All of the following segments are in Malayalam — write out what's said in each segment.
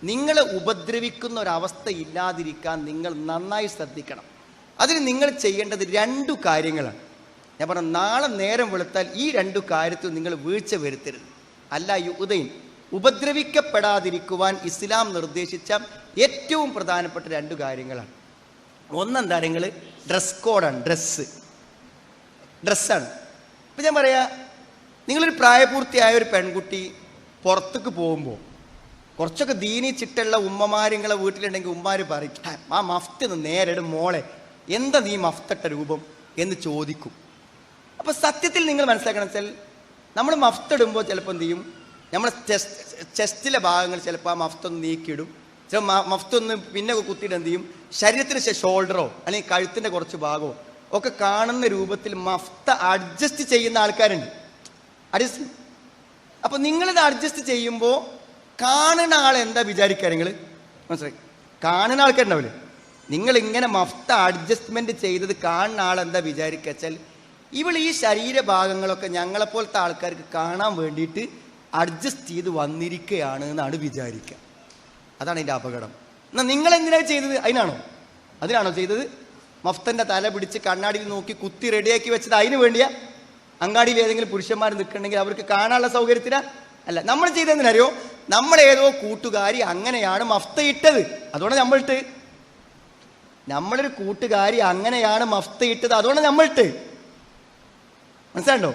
നിങ്ങളെ ഉപദ്രവിക്കുന്ന ഒരവസ്ഥ ഇല്ലാതിരിക്കാൻ നിങ്ങൾ നന്നായി ശ്രദ്ധിക്കണം. അതിന് നിങ്ങൾ ചെയ്യേണ്ടത് 2 കാര്യങ്ങളാണ്. ഞാൻ പറഞ്ഞു, നാളെ നേരം വെളുത്താൽ ഈ 2 കാര്യത്തിൽ നിങ്ങൾ വീഴ്ച വരുത്തരുത്. അല്ല യുദൈൻ, ഉപദ്രവിക്കപ്പെടാതിരിക്കുവാൻ ഇസ്ലാം നിർദ്ദേശിച്ച ഏറ്റവും പ്രധാനപ്പെട്ട 2 കാര്യങ്ങളാണ്. ഒന്നെന്താ, നിങ്ങൾ ഡ്രസ് കോഡാണ്. ഡ്രസ്സാണ്. ഇപ്പം ഞാൻ പറയാ, നിങ്ങളൊരു പ്രായപൂർത്തിയായ ഒരു പെൺകുട്ടി പുറത്തേക്ക് പോകുമ്പോൾ കുറച്ചൊക്കെ ദീനി ചിട്ടുള്ള ഉമ്മമാർ നിങ്ങളെ വീട്ടിലുണ്ടെങ്കിൽ ഉമ്മാർ പറയും, ആ മഫ്റ്റ് നേരിടും മോളെ, എന്താ നീ മഫ്തട്ട രൂപം എന്ന് ചോദിക്കും. അപ്പോൾ സത്യത്തിൽ നിങ്ങൾ മനസ്സിലാക്കണം വെച്ചാൽ, നമ്മൾ മഫ്തിടുമ്പോൾ ചിലപ്പോൾ എന്ത് ചെയ്യും, നമ്മളെ ചെസ്റ്റിലെ ഭാഗങ്ങൾ ചിലപ്പോൾ ആ മഫ്തൊന്ന് നീക്കിയിടും, ചിലപ്പോൾ മഫ്തൊന്ന് പിന്നെ കുത്തിയിട്ട് എന്ത് ചെയ്യും, ശരീരത്തിന് ഷോൾഡറോ അല്ലെങ്കിൽ കഴുത്തിൻ്റെ കുറച്ച് ഭാഗമോ ഒക്കെ കാണുന്ന രൂപത്തിൽ മഫ്ത അഡ്ജസ്റ്റ് ചെയ്യുന്ന ആൾക്കാരുണ്ട്. അപ്പോൾ നിങ്ങളിത് അഡ്ജസ്റ്റ് ചെയ്യുമ്പോൾ കാണുന്ന ആളെന്താ വിചാരിക്കുക, നിങ്ങൾ മനസ്സിലായി, കാണുന്ന ആൾക്കാരുണ്ടാവില്ലേ, നിങ്ങളിങ്ങനെ മഫ്ത അഡ്ജസ്റ്റ്മെൻറ്റ് ചെയ്തത് കാണുന്ന ആളെന്താ വിചാരിക്കുക വെച്ചാൽ, ഇവൾ ഈ ശരീരഭാഗങ്ങളൊക്കെ ഞങ്ങളെപ്പോലത്തെ ആൾക്കാർക്ക് കാണാൻ വേണ്ടിയിട്ട് അഡ്ജസ്റ്റ് ചെയ്ത് വന്നിരിക്കുകയാണ് എന്നാണ് വിചാരിക്കുക. അതാണ് അതിൻ്റെ അപകടം. എന്നാൽ നിങ്ങളെന്തിനാണ് ചെയ്തത്? അതിനാണോ ചെയ്തത്? മഫ്തൻ്റെ തല പിടിച്ച് കണ്ണാടിയിൽ നോക്കി കുത്തി റെഡിയാക്കി വെച്ചത് അതിന് വേണ്ടിയാ? അങ്ങാടിയിൽ ഏതെങ്കിലും പുരുഷന്മാർ നിൽക്കണമെങ്കിൽ അവർക്ക് കാണാനുള്ള സൗകര്യത്തിനാ? അല്ല. നമ്മൾ ചെയ്തതെന്നറിയോ, നമ്മളേതോ കൂട്ടുകാരി അങ്ങനെയാണ് മഫ്ത ഇട്ടത്, അതുകൊണ്ട് നമ്മളിട്ട്. നമ്മളൊരു കൂട്ടുകാരി അങ്ങനെയാണ് മഫ്ത ഇട്ടത്, അതുകൊണ്ട് നമ്മളിട്ട്. മനസ്സിലാണ്ടോ?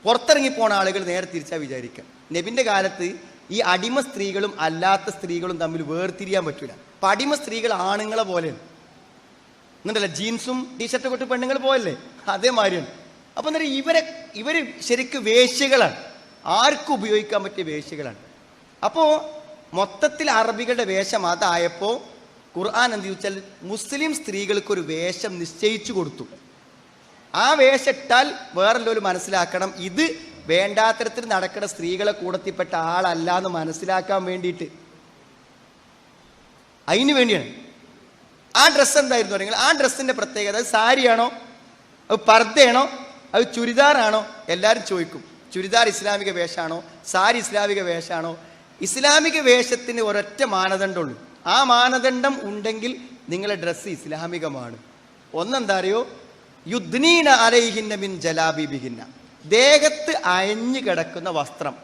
പുറത്തിറങ്ങിപ്പോണ ആളുകൾ നേരെ തിരിച്ചാ വിചാരിക്കുക. നബിൻ്റെ കാലത്ത് ഈ അടിമ സ്ത്രീകളും അല്ലാത്ത സ്ത്രീകളും തമ്മിൽ വേർതിരിയാൻ പറ്റൂല. അപ്പം അടിമ സ്ത്രീകൾ ആണുങ്ങളെ പോലെയാണ്. എന്നിട്ടല്ല ജീൻസും ടീഷർട്ടും കൊട്ട് പെണ്ണുങ്ങൾ പോയല്ലേ, അതേമാതിരിയാണ്. അപ്പം എന്താ, ഇവർ ശരിക്കും വേശ്യകളാണ്, ആർക്കും ഉപയോഗിക്കാൻ പറ്റിയ വേശ്യകളാണ്. അപ്പോൾ മൊത്തത്തിൽ അറബികളുടെ വേഷം അതായപ്പോൾ ഖുർആൻ എന്ത് ചോദിച്ചാൽ മുസ്ലിം സ്ത്രീകൾക്കൊരു വേഷം നിശ്ചയിച്ചു കൊടുത്തു. ആ വേഷം ഇട്ടാൽ വേറെല്ലോരും മനസ്സിലാക്കണം ഇത് വേണ്ടാത്തരത്തിൽ നടക്കുന്ന സ്ത്രീകളെ കൂടത്തിൽപ്പെട്ട ആളല്ല എന്ന് മനസ്സിലാക്കാൻ വേണ്ടിയിട്ട്. അതിന് വേണ്ടിയാണ്. ആ ഡ്രസ്സ് എന്തായിരുന്നു പറയുന്നത്? ആ ഡ്രസ്സിൻ്റെ പ്രത്യേകത, അത് സാരിയാണോ, അത് പർദ്ദയാണോ, അത് ചുരിദാറാണോ? എല്ലാവരും ചോദിക്കും, ചുരിദാർ ഇസ്ലാമിക വേഷമാണോ, സാരി ഇസ്ലാമിക വേഷമാണോ? ഇസ്ലാമിക വേഷത്തിന് ഒരൊറ്റ മാനദണ്ഡമുള്ളൂ. ആ മാനദണ്ഡം ഉണ്ടെങ്കിൽ നിങ്ങളുടെ ഡ്രസ്സ് ഇസ്ലാമികമാണ്. ഒന്നെന്താ അറിയോ, യുദ്നീന അലൈഹിന്ന മിൻ ജലാബിബിഹിന്ന, ദേഹത്ത് അയഞ്ഞു കിടക്കുന്ന വസ്ത്രം.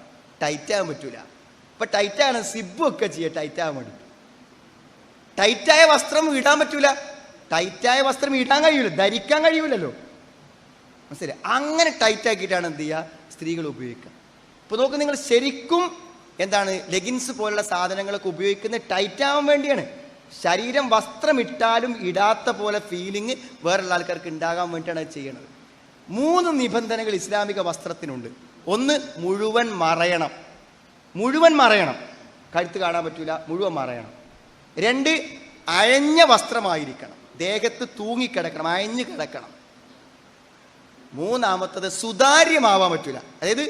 ടൈറ്റാകാൻ പറ്റൂല. ഇപ്പം ടൈറ്റാണ്, സിബൊക്കെ ചെയ്യുക ടൈറ്റാകാൻ വേണ്ടി. ടൈറ്റായ വസ്ത്രം ഇടാൻ പറ്റൂല. ടൈറ്റായ വസ്ത്രം ഇടാൻ കഴിയൂല, ധരിക്കാൻ കഴിയൂലല്ലോ. മനസ്സിലായി? അങ്ങനെ ടൈറ്റാക്കിയിട്ടാണ് എന്ത് ചെയ്യുക, സ്ത്രീകൾ ഉപയോഗിക്കുക. ഇപ്പോൾ നോക്ക്, നിങ്ങൾ ശരിക്കും എന്താണ് ലെഗിൻസ് പോലുള്ള സാധനങ്ങളൊക്കെ ഉപയോഗിക്കുന്നത് ടൈറ്റാവാൻ വേണ്ടിയാണ്. ശരീരം വസ്ത്രം ഇട്ടാലും ഇടാത്ത പോലെ ഫീലിംഗ് വേറെയുള്ള ആൾക്കാർക്ക് ഉണ്ടാകാൻ വേണ്ടിയിട്ടാണ് അത് ചെയ്യണത്. 3 നിബന്ധനകൾ ഇസ്ലാമിക വസ്ത്രത്തിനുണ്ട്. ഒന്ന്, മുഴുവൻ മറയണം. കഴുത്ത് കാണാൻ പറ്റൂല, മുഴുവൻ മറയണം. 2, അയഞ്ഞ വസ്ത്രമായിരിക്കണം, ദേഹത്ത് തൂങ്ങിക്കിടക്കണം, അയഞ്ഞു കിടക്കണം. 3, സുതാര്യമാവാൻ പറ്റൂല, അതായത്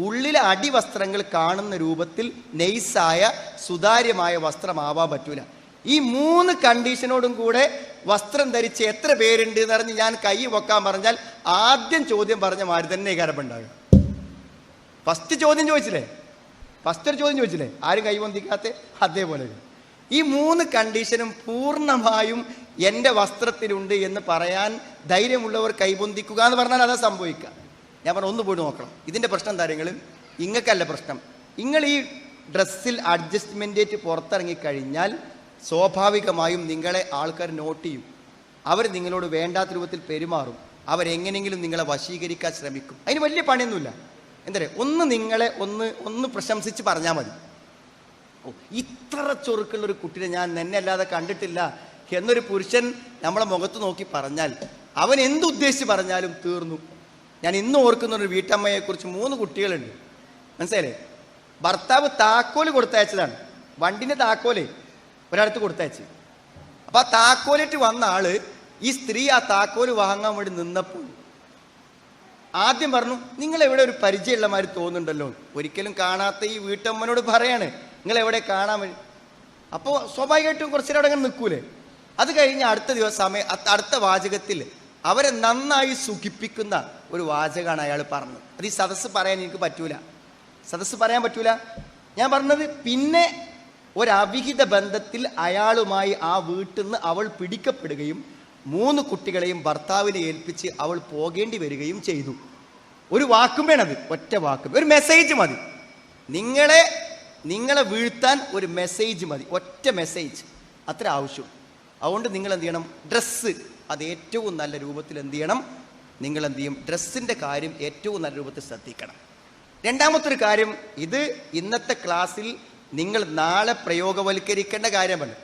ഉള്ളിലെ അടിവസ്ത്രങ്ങൾ കാണുന്ന രൂപത്തിൽ നെയ്സായ സുതാര്യമായ വസ്ത്രമാവാൻ പറ്റൂല. ഈ 3 കണ്ടീഷനോടും കൂടെ വസ്ത്രം ധരിച്ച് എത്ര പേരുണ്ട് എന്ന് പറഞ്ഞ് ഞാൻ കൈ വെക്കാൻ പറഞ്ഞാൽ ആദ്യം ചോദ്യം പറഞ്ഞ മാതിരി തന്നെ കാരപ്പുണ്ടാകുക. ഫസ്റ്റ് ഒരു ചോദ്യം ചോദിച്ചില്ലേ, ആരും കൈ പൊന്തിക്കാത്ത അതേപോലെ. ഈ 3 കണ്ടീഷനും പൂർണ്ണമായും എൻ്റെ വസ്ത്രത്തിലുണ്ട് എന്ന് പറയാൻ ധൈര്യമുള്ളവർ കൈപൊന്തിക്കുക എന്ന് പറഞ്ഞാൽ അതാ സംഭവിക്കുക. ഞാൻ പറഞ്ഞു, ഒന്ന് പോയി നോക്കണം. ഇതിൻ്റെ പ്രശ്നം കാര്യങ്ങൾ ഇങ്ങക്കല്ല പ്രശ്നം. നിങ്ങൾ ഈ ഡ്രസ്സിൽ അഡ്ജസ്റ്റ്മെൻറ്റേറ്റ് പുറത്തിറങ്ങിക്കഴിഞ്ഞാൽ സ്വാഭാവികമായും നിങ്ങളെ ആൾക്കാർ നോട്ട് ചെയ്യും. അവർ നിങ്ങളോട് വേണ്ടാത്ത രൂപത്തിൽ പെരുമാറും. അവരെങ്ങനെയെങ്കിലും നിങ്ങളെ വശീകരിക്കാൻ ശ്രമിക്കും. അതിന് വലിയ പണിയൊന്നുമില്ല. എന്താ പറയുക, നിങ്ങളെ ഒന്ന് പ്രശംസിച്ച് പറഞ്ഞാൽ മതി. ഓ, ഇത്ര ചൊറുക്കുള്ളൊരു കുട്ടിയെ ഞാൻ എന്നെ അല്ലാതെ കണ്ടിട്ടില്ല എന്നൊരു പുരുഷൻ നമ്മളെ മുഖത്ത് നോക്കി പറഞ്ഞാൽ അവൻ എന്തുദ്ദേശിച്ച് പറഞ്ഞാലും തീർന്നു. ഞാൻ ഇന്ന് ഓർക്കുന്ന ഒരു വീട്ടമ്മയെക്കുറിച്ച് 3 കുട്ടികളുണ്ട്. മനസ്സിലായില്ലേ? ഭർത്താവ് താക്കോല് കൊടുത്തയച്ചതാണ്, വണ്ടിൻ്റെ താക്കോല് ഒരിടത്ത് കൊടുത്തയച്ച്. അപ്പം ആ താക്കോലിട്ട് വന്ന ആള്, ഈ സ്ത്രീ ആ താക്കോല് വാങ്ങാൻ വേണ്ടി നിന്നപ്പോൾ ആദ്യം പറഞ്ഞു, നിങ്ങൾ എവിടെ ഒരു പരിചയമുള്ള മാതിരി തോന്നുന്നുണ്ടല്ലോ. ഒരിക്കലും കാണാത്ത ഈ വീട്ടമ്മനോട് പറയാണ്, നിങ്ങൾ എവിടെ കാണാൻ വേണ്ടി. അപ്പോൾ സ്വാഭാവികമായിട്ടും കുറച്ചേരം അങ്ങനെ നിൽക്കൂലേ. അത് കഴിഞ്ഞ് അടുത്ത വാചകത്തിൽ അവരെ നന്നായി സുഖിപ്പിക്കുന്ന ഒരു വാചകമാണ് അയാൾ പറഞ്ഞത്. അത് ഈ സദസ്സ് പറയാൻ എനിക്ക് പറ്റൂല, പറയാൻ പറ്റൂല. ഞാൻ പറഞ്ഞത്, പിന്നെ ഒരവിഹിത ബന്ധത്തിൽ അയാളുമായി ആ വീട്ടിൽ നിന്ന് അവൾ പിടിക്കപ്പെടുകയും 3 കുട്ടികളെയും ഭർത്താവിനെ ഏൽപ്പിച്ച് അവൾ പോകേണ്ടി വരികയും ചെയ്തു. ഒരു വാക്കും വേണത്, ഒറ്റ വാക്കും, ഒരു മെസ്സേജ് മതി. നിങ്ങളെ വീഴ്ത്താൻ ഒരു മെസ്സേജ് മതി, ഒറ്റ മെസ്സേജ്, അത്ര ആവശ്യം. അതുകൊണ്ട് നിങ്ങൾ എന്ത് ചെയ്യണം? ഡ്രസ്സ് അത് ഏറ്റവും നല്ല രൂപത്തിൽ എന്ത് ചെയ്യണം? നിങ്ങൾ എന്ത് ചെയ്യും? ഡ്രസ്സിൻ്റെ കാര്യം ഏറ്റവും നല്ല രൂപത്തിൽ ശ്രദ്ധിക്കണം. രണ്ടാമത്തെ ഒരു കാര്യം, ഇത് ഇന്നത്തെ ക്ലാസ്സിൽ നിങ്ങൾ നാളെ പ്രയോഗവൽക്കരിക്കേണ്ട കാര്യമല്ല.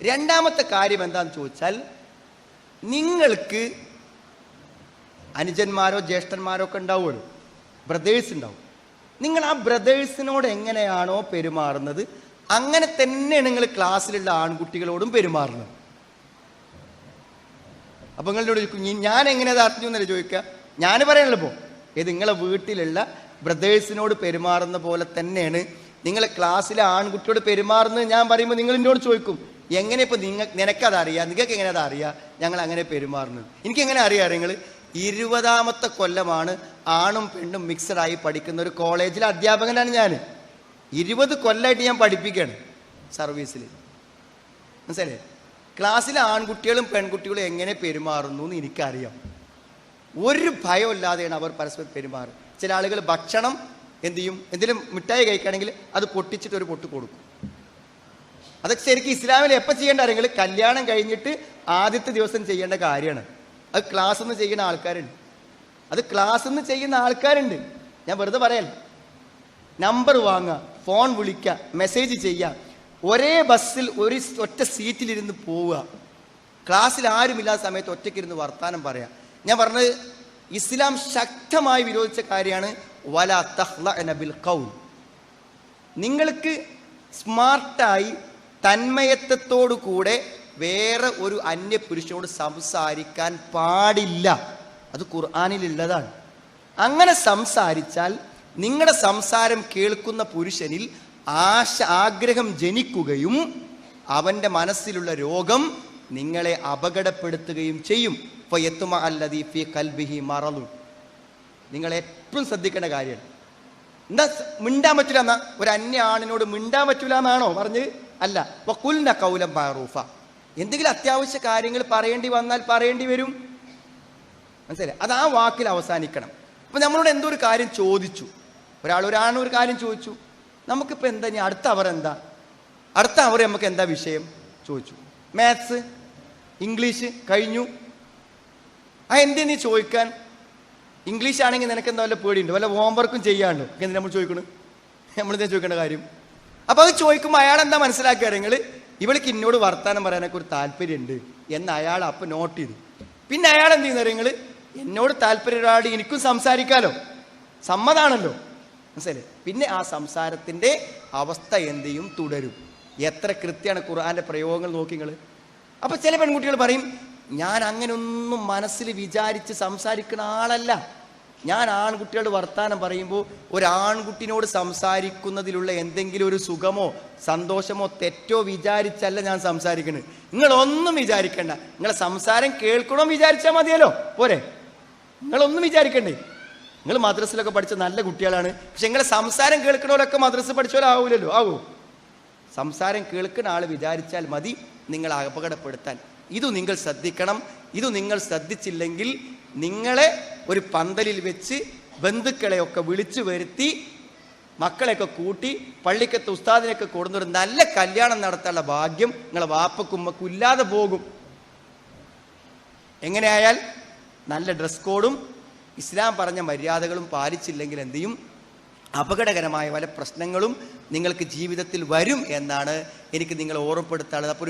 രണ്ടാമത്തെ കാര്യം എന്താണെന്ന് ചോദിച്ചാൽ, നിങ്ങൾക്ക് അനുജന്മാരോ ജ്യേഷ്ഠന്മാരോ ഒക്കെ ഉണ്ടാവുമല്ലോ, ബ്രദേഴ്സ് ഉണ്ടാവും. നിങ്ങൾ ആ ബ്രദേഴ്സിനോട് എങ്ങനെയാണോ പെരുമാറുന്നത് അങ്ങനെ തന്നെയാണ് നിങ്ങൾ ക്ലാസ്സിലുള്ള ആൺകുട്ടികളോടും പെരുമാറുന്നത്. അപ്പോൾ നിങ്ങളോട് ചോദിക്കും, ഞാൻ എങ്ങനെ അത് അറിഞ്ഞു എന്നല്ലേ ചോദിക്കുക. ഞാൻ പറയണല്ലോ, ഇപ്പോൾ ഇത് നിങ്ങളെ വീട്ടിലുള്ള ബ്രദേഴ്സിനോട് പെരുമാറുന്ന പോലെ തന്നെയാണ് നിങ്ങളെ ക്ലാസ്സിലെ ആൺകുട്ടിയോട് പെരുമാറുന്നത്. ഞാൻ പറയുമ്പോൾ നിങ്ങൾ എന്നോട് ചോദിക്കും, എങ്ങനെ ഇപ്പോൾ നിനക്കതറിയാം, നിങ്ങൾക്ക് എങ്ങനെ അതറിയാം ഞങ്ങൾ അങ്ങനെ പെരുമാറുന്നത്? എനിക്കെങ്ങനെ അറിയാം? നിങ്ങൾ 20ാമത്തെ കൊല്ലമാണ് ആണും പെണ്ണും മിക്സഡായി പഠിക്കുന്ന ഒരു കോളേജിലെ അധ്യാപകനാണ് ഞാൻ. 20 കൊല്ലമായിട്ട് ഞാൻ പഠിപ്പിക്കുകയാണ് സർവീസിൽ. മനസ്സിലായി? ക്ലാസ്സിലെ ആൺകുട്ടികളും പെൺകുട്ടികളും എങ്ങനെ പെരുമാറുന്നു എന്ന് എനിക്കറിയാം. ഒരു ഭയമില്ലാതെയാണ് അവർ പരസ്പരം പെരുമാറുക. ചില ആളുകൾ ഭക്ഷണം എന്ത് ചെയ്യും? എന്തെങ്കിലും മിഠായി കഴിക്കുകയാണെങ്കിൽ അത് പൊട്ടിച്ചിട്ട് ഒരു പൊട്ട് കൊടുക്കും. അതൊക്കെ ശരിക്കും ഇസ്ലാമിൽ എപ്പോൾ ചെയ്യേണ്ട കാര്യങ്ങൾ? കല്യാണം കഴിഞ്ഞിട്ട് ആദ്യത്തെ ദിവസം ചെയ്യേണ്ട കാര്യമാണ്. അത് ക്ലാസ്സിൽ നിന്ന് ചെയ്യുന്ന ആൾക്കാരുണ്ട്. ഞാൻ വെറുതെ പറയല്ല. നമ്പർ വാങ്ങുക, ഫോൺ വിളിക്കുക, മെസ്സേജ് ചെയ്യുക, ഒരേ ബസ്സിൽ ഒറ്റ സീറ്റിലിരുന്ന് പോവുക, ക്ലാസ്സിൽ ആരുമില്ലാത്ത സമയത്ത് ഒറ്റയ്ക്കിരുന്ന് വർത്താനം പറയാം. ഞാൻ പറഞ്ഞത് ഇസ്ലാം ശക്തമായി വിരോധിച്ച കാര്യമാണ് വല തഖ്ലഅന ബിൽ ഖൗൽ. നിങ്ങൾക്ക് സ്മാർട്ടായി തന്മയത്വത്തോടു കൂടെ വേറെ ഒരു അന്യ പുരുഷനോട് സംസാരിക്കാൻ പാടില്ല. അത് ഖുർആനിലുള്ളതാണ്. അങ്ങനെ സംസാരിച്ചാൽ നിങ്ങളുടെ സംസാരം കേൾക്കുന്ന പുരുഷനിൽ ആഗ്രഹം ജനിക്കുകയും അവൻ്റെ മനസ്സിലുള്ള രോഗം നിങ്ങളെ അപകടപ്പെടുത്തുകയും ചെയ്യും. ഫയത്മ അല്ലദീ ഫീ ഖൽബിഹി മറദുൻ. നിങ്ങൾ എപ്പോഴും ശ്രദ്ധിക്കേണ്ട കാര്യമാണ്. എന്താ മിണ്ടാൻ പറ്റില്ല എന്നാ? ഒരു അന്യ ആണിനോട് മിണ്ടാൻ പറ്റില്ല എന്നാണോ പറഞ്ഞ്? അല്ല. വഖുൽന ഖൗലൻ മഅറൂഫ. എന്തെങ്കിലും അത്യാവശ്യ കാര്യങ്ങൾ പറയേണ്ടി വന്നാൽ പറയേണ്ടി വരും. മനസ്സിലായി? അത് ആ വാക്കിൽ അവസാനിക്കണം. അപ്പം നമ്മളോട് എന്തോ ഒരു കാര്യം ചോദിച്ചു, ഒരാളൊരു കാര്യം ചോദിച്ചു, നമുക്കിപ്പോൾ എന്താ ഇനി അടുത്ത അവർ നമുക്ക് എന്താ വിഷയം ചോദിച്ചു? മാത്സ്, ഇംഗ്ലീഷ് കഴിഞ്ഞു. എന്തിനാ നീ ചോദിക്കാൻ? ഇംഗ്ലീഷ് ആണെങ്കിൽ നിനക്ക് എന്താ വല്ല പേടിയുണ്ട്? വല്ല ഹോംവർക്കും ചെയ്യാണ്ടോ? എന്തിനാ നമ്മൾ ചോദിക്കണം? നമ്മളെന്താ ചോദിക്കേണ്ട കാര്യം? അപ്പോൾ അത് ചോദിക്കുമ്പോൾ അയാൾ എന്താ മനസ്സിലാക്കുക? നിങ്ങൾ ഇവൾക്ക് എന്നോട് വർത്താനം പറയാനൊക്കെ ഒരു താല്പര്യമുണ്ട് എന്ന് അയാൾ അപ്പം നോട്ട് ചെയ്തു. പിന്നെ അയാൾ എന്ത് ചെയ്യുന്ന നിങ്ങൾ എന്നോട് താല്പര്യമുള്ള എനിക്കും സംസാരിക്കാമല്ലോ, സമ്മതാണല്ലോ. മനസ്സിലായി? പിന്നെ ആ സംസാരത്തിൻ്റെ അവസ്ഥ എന്ത് ചെയ്യും? തുടരും. എത്ര കൃത്യമാണ് ഖുർആൻ്റെ പ്രയോഗങ്ങൾ നോക്കി നിങ്ങൾ. അപ്പം ചില പെൺകുട്ടികൾ പറയും, ഞാൻ അങ്ങനെയൊന്നും മനസ്സിൽ വിചാരിച്ച് സംസാരിക്കുന്ന ആളല്ല. ഞാൻ ആൺകുട്ടികളുടെ വർത്താനം പറയുമ്പോൾ ഒരാൺകുട്ടിനോട് സംസാരിക്കുന്നതിലുള്ള എന്തെങ്കിലും ഒരു സുഖമോ സന്തോഷമോ തെറ്റോ വിചാരിച്ചല്ല ഞാൻ സംസാരിക്കുന്നത്. നിങ്ങളൊന്നും വിചാരിക്കണ്ട. നിങ്ങളെ സംസാരം കേൾക്കണോ വിചാരിച്ചാൽ മതിയല്ലോ, പോരെ? നിങ്ങളൊന്നും വിചാരിക്കണ്ടേ. നിങ്ങൾ മദ്രസിലൊക്കെ പഠിച്ച നല്ല കുട്ടികളാണ്. പക്ഷെ നിങ്ങളെ സംസാരം കേൾക്കണവരൊക്കെ മദ്രസ പഠിച്ചവരാവില്ലല്ലോ. ആവോ? സംസാരം കേൾക്കുന്ന ആൾ വിചാരിച്ചാൽ മതി നിങ്ങളെ അപകടപ്പെടുത്താൻ. ഇത് നിങ്ങൾ ശ്രദ്ധിക്കണം. ഇത് നിങ്ങൾ ശ്രദ്ധിച്ചില്ലെങ്കിൽ നിങ്ങളെ ഒരു പന്തലിൽ വെച്ച് ബന്ധുക്കളെയൊക്കെ വിളിച്ചു വരുത്തി മക്കളെയൊക്കെ കൂട്ടി പള്ളിക്കത്തെ ഉസ്താദിനെയൊക്കെ കൊടുന്നൊരു നല്ല കല്യാണം നടത്താനുള്ള ഭാഗ്യം നിങ്ങളെ വാപ്പക്കുമ്മക്കും ഇല്ലാതെ പോകും. എങ്ങനെയായാൽ നല്ല ഡ്രസ് കോഡും ഇസ്ലാം പറഞ്ഞ മര്യാദകളും പാലിച്ചില്ലെങ്കിൽ എന്ത് ചെയ്യും? അപകടകരമായ പല പ്രശ്നങ്ങളും നിങ്ങൾക്ക് ജീവിതത്തിൽ വരും എന്നാണ് എനിക്ക് നിങ്ങളെ ഓർമ്മപ്പെടുത്താനുള്ളത്. അപ്പോൾ